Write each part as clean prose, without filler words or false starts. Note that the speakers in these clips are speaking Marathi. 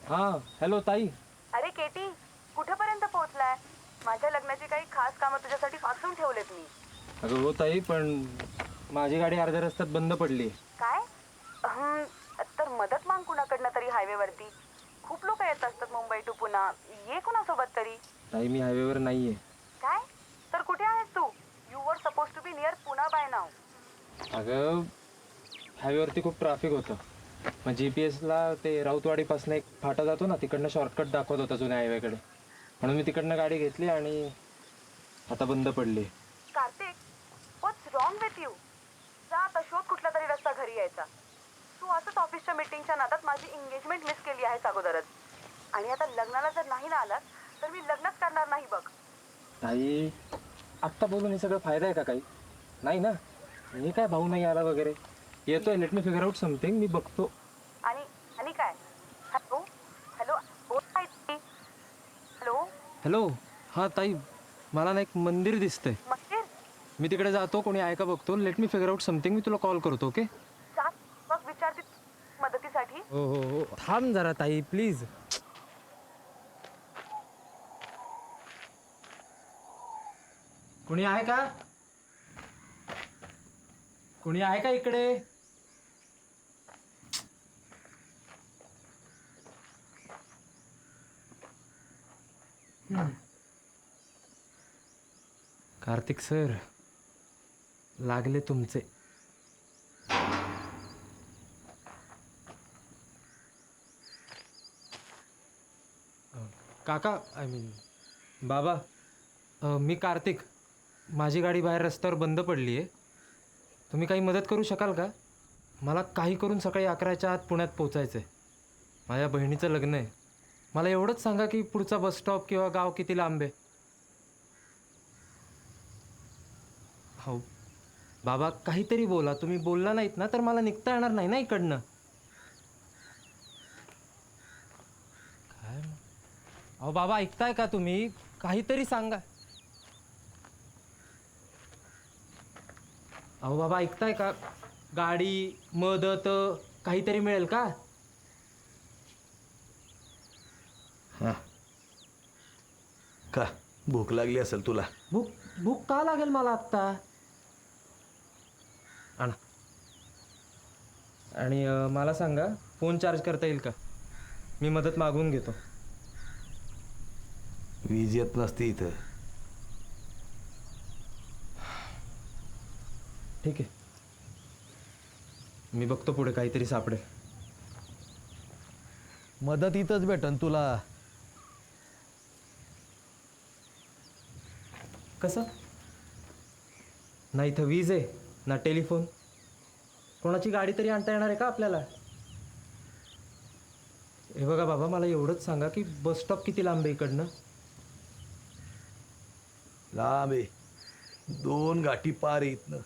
हा हॅलो ताई. अरे केटी, कुठेपर्यंत पोहोचलाय? माझ्या लग्नाची काही खास कामं तुझ्यासाठी वाचून ठेवलेत मी. अगं हो ताई, पण माझी गाडी अर्ध्या रस्त्यात बंद पडली. काय? तर मदत माग कुणाकडनं तरी हायवेवरती. खूप लोक येत असतात मुंबई टू पुणा. ये कुणासोबत तरी. ताई मी हायवेवर नाहीये. काय? तर कुठे आहेस तू? You were supposed to be near Pune by now. अगं हायवेवरती खूप ट्रॅफिक होतं. मग GPS ला ते राऊतवाडीपासून एक फाटा जातो ना, तिकडनं शॉर्टकट दाखवत होता जुन्या हायवेकडे. म्हणून मी तिकडनं गाडी घेतली आणि आता बंद पडली. कार्तिक, व्हॉट्स रॉंग विथ यू? जा आता शोध कुठला तरी रस्ता घरी यायचा. तू असंच ऑफिसच्या मीटिंगच्या नादात माझी एंगेजमेंट मिस केली आहेस अगोदरच. आणि आता लग्नाला जर नाही ना आलास तर मी लग्नच करणार नाही बघ. ताई आत्ता बोलून हे सगळं फायदा आहे का काही? नाही ना. मी काय भाऊ नाही आला वगैरे. येतोय, let me figure out something. मी बघतो. आणि आणि काय? हॅलो हॅलो, बोल काय? हॅलो. हॅलो. हां ताई, मला ना एक मंदिर दिसतंय. मंदिर? मी तिकडे जातो, कोणी आहे का बघतो. Let me figure out something. मी तुला कॉल करतो. ओके? सात बघ, विचारते मदतीसाठी. हो हो हो, थांब जरा ताई प्लीज. कोणी आहे का? कोणी आहे का इकडे? कार्तिक सर, लागले तुमचे. काका, आय मीन बाबा, मी कार्तिक. माझी गाडी बाहेर रस्त्यावर बंद पडली आहे. तुम्ही काही मदत करू शकाल का? मला काही करून सकाळी 11च्या आत पुण्यात पोचायचं आहे. माझ्या बहिणीचं लग्न आहे. मला एवढंच सांगा की पुढचा बस स्टॉप किंवा गाव किती लांब आहे. हो बाबा, काहीतरी बोला. तुम्ही बोलला नाहीत ना तर मला निघता येणार नाही ना इकडनं. काय? अहो बाबा, ऐकताय का तुम्ही? काहीतरी सांगा. अहो बाबा, ऐकताय का? गाडी, मदत काहीतरी मिळेल का? हां, का भूक लागली असेल तुला? भूक भूक का लागेल मला आत्ता? आणा. आणि मला सांगा, फोन चार्ज करता येईल का? मी मदत मागवून घेतो. वीज येत नसते इथं. ठीक आहे, मी बघतो पुढे काहीतरी सापडेल. मदत इथंच भेटन तुला. कसं? ना इथं वीज आहे, ना टेलिफोन. कोणाची गाडी तरी आणता येणार आहे का आपल्याला? हे बघा बाबा, मला एवढंच सांगा की बस स्टॉप किती लांब आहे इकडनं? लांब आहे, 2 गाठी पार आहे इथनं.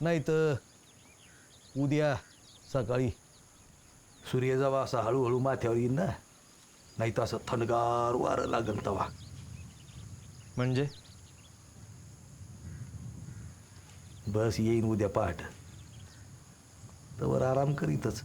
नाही तर उद्या सकाळी सूर्य जेव्हा असा हळूहळू माथ्यावर येईल ना, नाही तर असं थंडगार वारं लागल तवा. म्हणजे बस येईन उद्या पहाट, तवर आराम करीतच.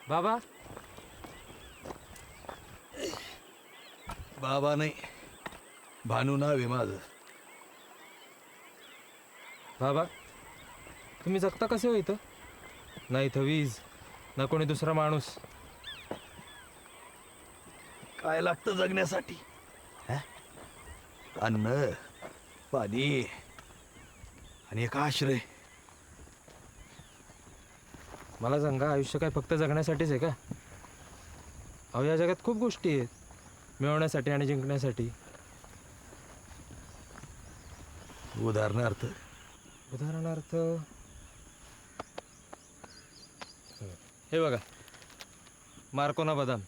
बाबा. बाबा नाही, भानू नाव आहे माझं. बाबा, तुम्ही जगता कसे हो इथं? ना इथं वीज, ना कोणी दुसरा माणूस. काय लागतं जगण्यासाठी? हं? अन्न, पाणी आणि एक आश्रय. मला सांगा, आयुष्य काय फक्त जगण्यासाठीच आहे का? अहो, या जगात खूप गोष्टी आहेत मिळवण्यासाठी आणि जिंकण्यासाठी. उदाहरणार्थ उदाहरणार्थ हे बघा, मार्कोना बदाम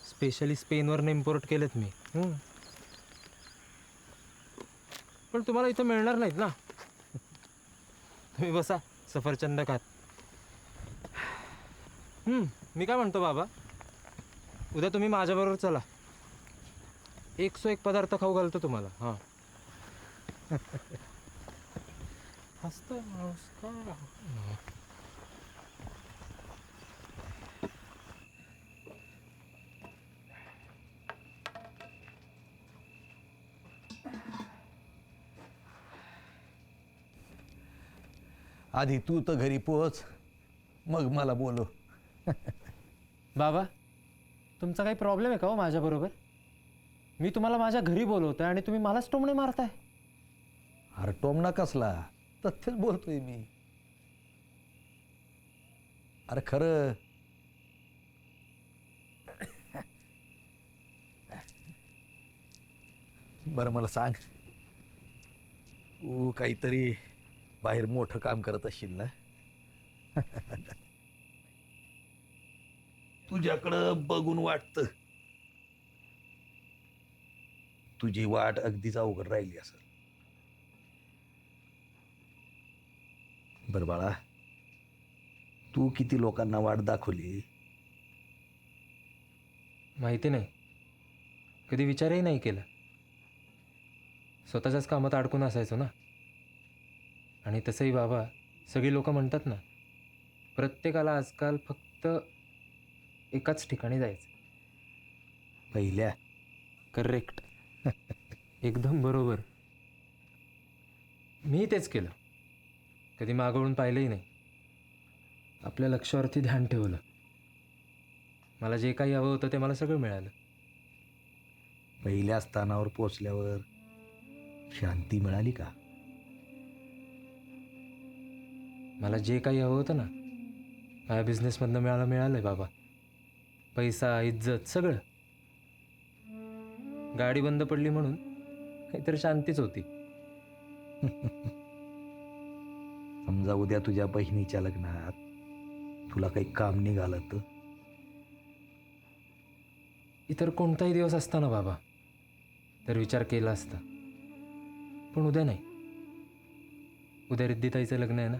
स्पेशली स्पेनवरनं इम्पोर्ट केलेत मी. पण तुम्हाला इथं मिळणार नाहीत ना. तुम्ही बसा, सफरचंद खात. मी काय म्हणतो बाबा, उद्या तुम्ही माझ्याबरोबर चला, 101 पदार्थ खाऊ घालतो तुम्हाला. हां. हसतोय माणूस का? आधी तू तर घरी पोहोच, मग मला बोलव. बाबा, तुमचा काही प्रॉब्लेम आहे का हो माझ्याबरोबर? मी तुम्हाला माझ्या घरी बोलवतोय आणि तुम्ही मलाच टोमणे मारताय. अरे टोमणा कसला, तथ्यच बोलतोय मी. अरे खरं. बरं मला सांग, तू काहीतरी बाहेर मोठं काम करत असशील ना? तुझ्याकडं बघून वाटतं तुझी वाट अगदीच अवघड राहिली असेल. बरं बाळा, तू किती लोकांना वाट दाखवली? माहिती नाही, कधी विचारही नाही केला. स्वतःच्याच कामात अडकून असायचो ना. आणि तसंही बाबा, सगळी लोक म्हणतात ना, प्रत्येकाला आजकाल फक्त एकाच ठिकाणी जायचं. पहिल्या करेक्ट. एकदम बरोबर. मी तेच केलं. कधी मागवून पाहिलंही नाही. आपल्या लक्ष्यावरती ध्यान ठेवलं. मला जे काही हवं होतं ते मला सगळं मिळालं. पहिल्या स्थानावर पोचल्यावर शांती मिळाली का? मला जे काही हवं होतं ना, माझ्या बिझनेसमधनं मिळालंय बाबा. पैसा, इज्जत, सगळं. गाडी बंद पडली म्हणून काहीतरी शांतीच होती. समजा उद्या तुझ्या बहिणीच्या लग्नात तुला काही काम निघालं तर? इतर कोणताही दिवस असता ना बाबा, तर विचार केला असता. पण उद्या नाही. उद्या रिद्धिताईचं लग्न आहे ना.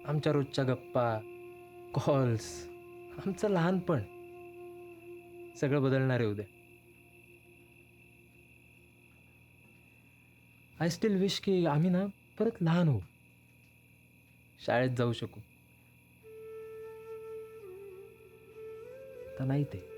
आमच्या रोजच्या गप्पा, कॉल्स, आमचं लहानपण सगळं बदलणार आहे उद्या. आय स्टील विश की आम्ही ना परत लहान होऊ, शाळेत जाऊ शकू. तर नाही ते.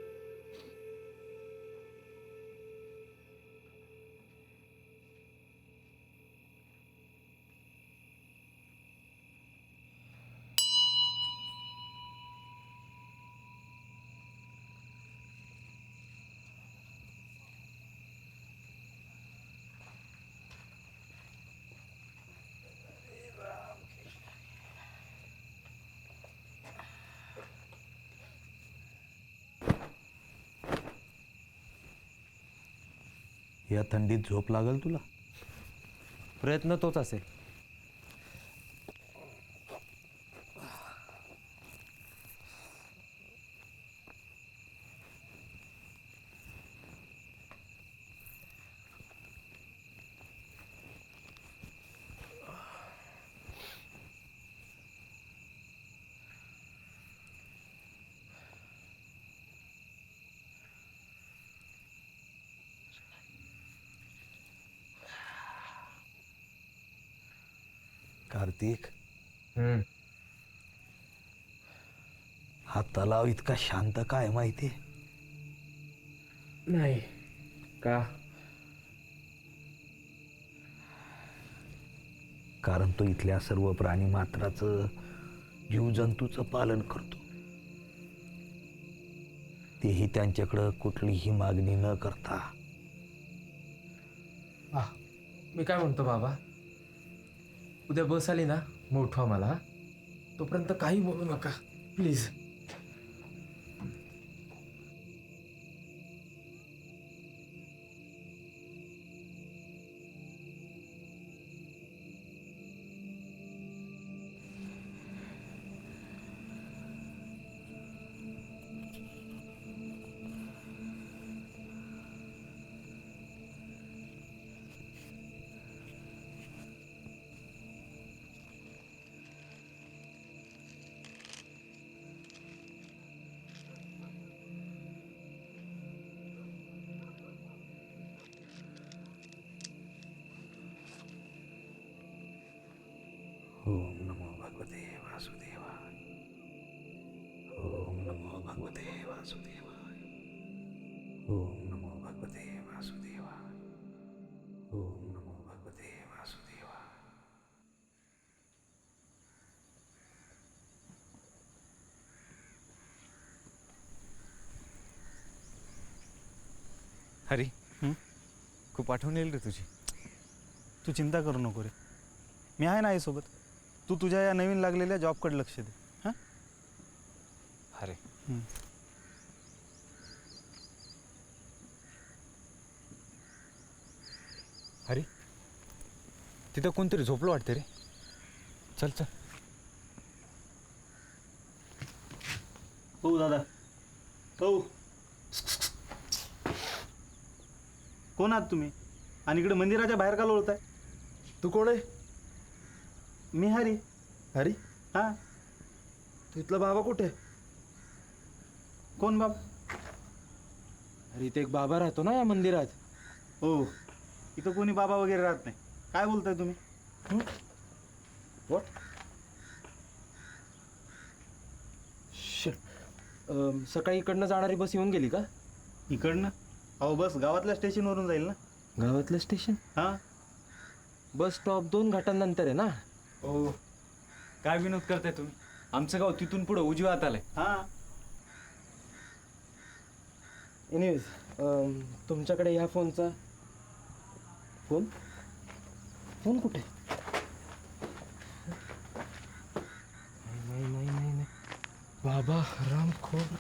या थंडीत झोप लागल तुला? प्रयत्न तोच असेल. कार्तिक, हा तलाव इतका शांत काय माहिती? नाही का? कारण तो इथल्या सर्व प्राणी मात्राचं, जीवजंतूचं पालन करतो. तेही त्यांच्याकडं कुठलीही मागणी न करता. मी काय म्हणतो बाबा, उद्या बस आली ना, मग उठवा मला. तोपर्यंत काही बोलू नका प्लीज. ओम नमो भगवते वासुदेवाय. ओम नमो भगवते वासुदेवाय. ओम नमो भगवते वासुदेवाय. ओम नमो भगवते वासुदेवाय. हरी खूप आठवण येईल रे तुझी. तू चिंता करू नको रे, मी आहे ना आईसोबत. तू तुझ्या या नवीन लागलेल्या जॉबकडे लक्ष दे. हां अरे अरे तिथं कोणतरी झोपलं वाटतं रे. चल चल. हो दादा. हो कोण आहात तुम्ही आणि इकडे मंदिराच्या बाहेर का लोळताय? तू कोण आहे? मी हरी. हरी? हां. तू इथला बाबा कुठे? कोण बाब? अरे इथे एक बाबा राहतो ना या मंदिरात. हो इथं कोणी बाबा वगैरे राहत नाही. काय बोलताय तुम्ही? व्हॉट? शिट. सकाळी इकडनं जाणारी बस येऊन गेली का? इकडनं? अहो बस गावातल्या स्टेशनवरून जाईल ना. गावातलं स्टेशन? हां. बस स्टॉप 2 घाटांनंतर आहे ना. हो काय विनोद करताय तुम्ही? आमचं गाव तिथून पुढे उजव्या हात आलंय. हां. एनिवेज तुमच्याकडे ह्या फोनचा फोन फोन कुठे? नाही नाही नाही नाही. बाबा रामखोर.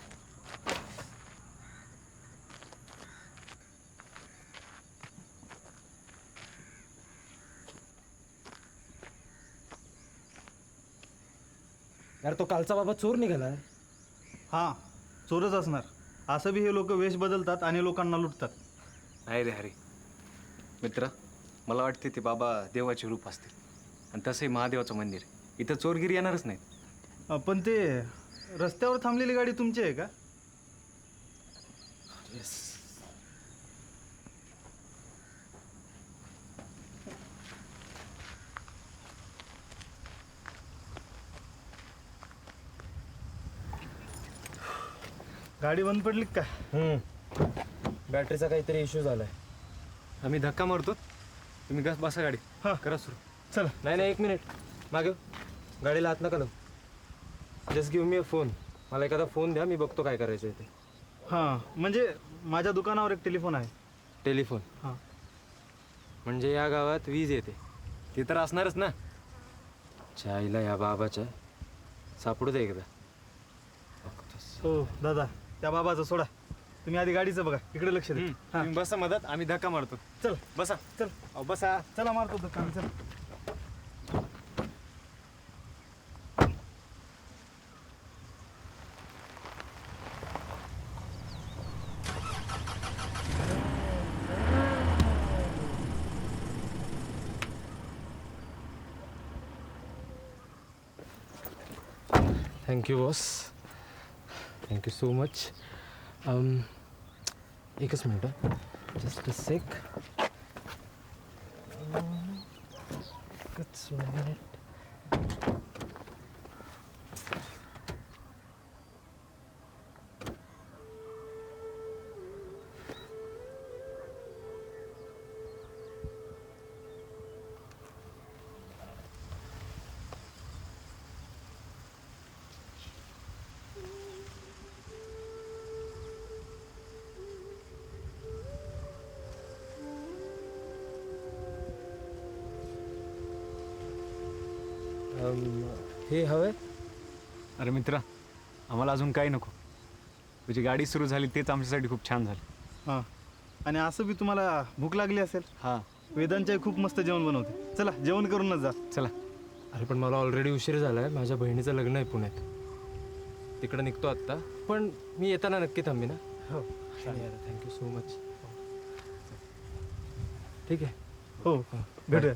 यार तो कालचा बाबा चोर निघालाय. हां चोरच असणार. असं बी हे लोक वेश बदलतात आणि लोकांना लुटतात. नाही रे हरी मित्र, मला वाटते ते बाबा देवाचे रूप असतील. आणि तसंही महादेवाचं मंदिर आहे. इथं चोरगिरी येणारच नाहीत. पण ते रस्त्यावर थांबलेली गाडी तुमची आहे का? गाडी बंद पडली का? बॅटरीचा काहीतरी इश्यू झालाय. आम्ही धक्का मारतो, तुम्ही गस बसा गाडी. हां. करा सुरू. चला. नाही नाही 1 मिनिट मागे. गाडीला हात नका लावू. जस्ट गिव्ह मी अ फोन. मला एखादा फोन द्या, मी बघतो काय करायचं आहे ते. हां म्हणजे माझ्या दुकानावर एक टेलिफोन आहे. टेलिफोन? हां. म्हणजे या गावात वीज येते. ते तर असणारच ना. चायला या बाबाच्या सापडू दे एकदा. हो दादा त्या बाबाचं सोडा. तुम्ही आधी गाडीचं बघा. इकडे लक्ष द्या. हां तुम्ही बसा मदत, आम्ही धक्का मारतो. चल बसा. चल. अहो, बसा. चला मारतो दुकान. चल. Thank you boss. Thank you so much. एकच मिनटं. जस्ट अ सेक. एकच मिनिट. हे हवंय? अरे मित्रा, आम्हाला अजून काही नको. तुझी गाडी सुरू झाली तेच आमच्यासाठी खूप छान झालं. हां, आणि असं बी तुम्हाला भूक लागली असेल. हां, वेदांच्या खूप मस्त जेवण बनवते. चला जेवण करूनच जा. चला. अरे पण मला ऑलरेडी उशीर झाला आहे. माझ्या बहिणीचं लग्न आहे पुण्यात. तिकडं निघतो आत्ता, पण मी येताना नक्की थांबी ना. हो थँक्यू सो मच. ठीक आहे. हो भेटूया.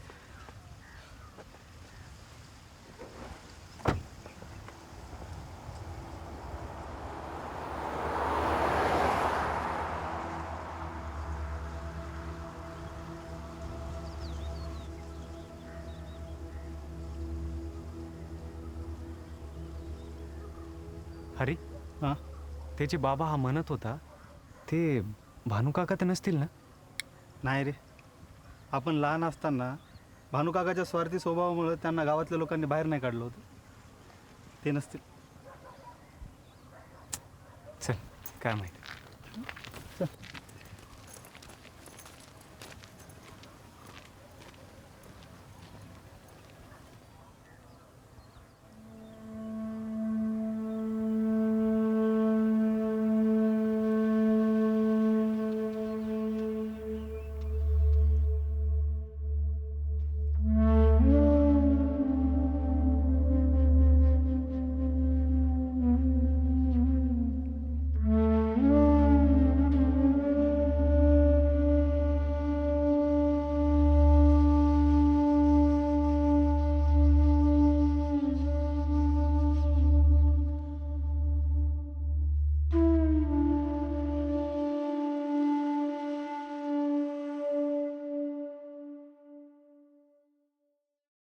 हरी, हां, त्याचे बाबा हा म्हणत होता ते भानुकाका तर नसतील ना? नाही रे, आपण लहान असताना भानुकाकाच्या स्वार्थी स्वभावामुळे त्यांना गावातल्या लोकांनी बाहेर नाही काढलं होतं. ते नसतील. चल, काय माहिती.